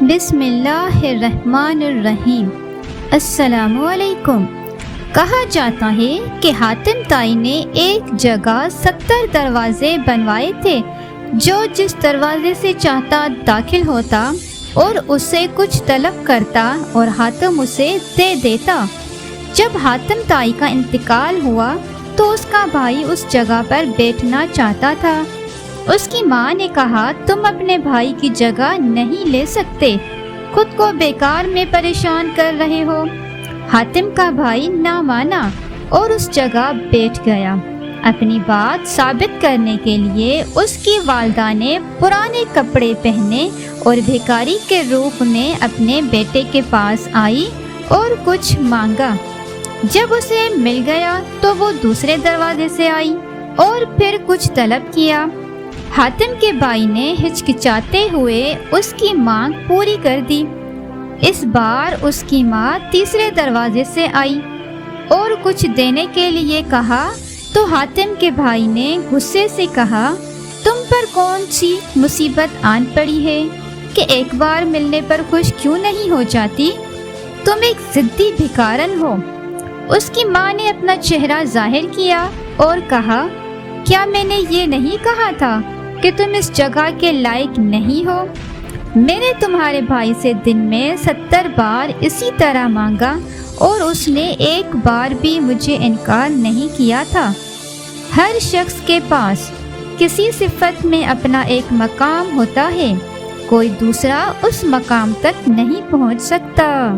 بسم اللہ الرحمن الرحیم۔ السلام علیکم۔ کہا جاتا ہے کہ حاتم طائی نے ایک جگہ 70 دروازے بنوائے تھے، جو جس دروازے سے چاہتا داخل ہوتا اور اسے کچھ طلب کرتا اور حاتم اسے دے دیتا۔ جب حاتم طائی کا انتقال ہوا تو اس کا بھائی اس جگہ پر بیٹھنا چاہتا تھا۔ اس کی ماں نے کہا، تم اپنے بھائی کی جگہ نہیں لے سکتے، خود کو بیکار میں پریشان کر رہے ہو۔ حاتم کا بھائی نہ مانا اور اس جگہ بیٹھ گیا۔ اپنی بات ثابت کرنے کے لیے اس کی والدہ نے پرانے کپڑے پہنے اور بھیکاری کے روپ میں اپنے بیٹے کے پاس آئی اور کچھ مانگا۔ جب اسے مل گیا تو وہ دوسرے دروازے سے آئی اور پھر کچھ طلب کیا۔ حاتم کے بھائی نے ہچکچاتے ہوئے اس کی مانگ پوری کر دی۔ اس بار اس کی ماں تیسرے دروازے سے آئی اور کچھ دینے کے لیے کہا تو حاتم کے بھائی نے غصے سے کہا، تم پر کون سی مصیبت آن پڑی ہے کہ ایک بار ملنے پر خوش کیوں نہیں ہو جاتی؟ تم ایک ضدی بھکارن ہو۔ اس کی ماں نے اپنا چہرہ ظاہر کیا اور کہا، کیا میں نے یہ نہیں کہا تھا کہ تم اس جگہ کے لائق نہیں ہو؟ میں نے تمہارے بھائی سے دن میں 70 بار اسی طرح مانگا اور اس نے ایک بار بھی مجھے انکار نہیں کیا تھا۔ ہر شخص کے پاس کسی صفت میں اپنا ایک مقام ہوتا ہے، کوئی دوسرا اس مقام تک نہیں پہنچ سکتا۔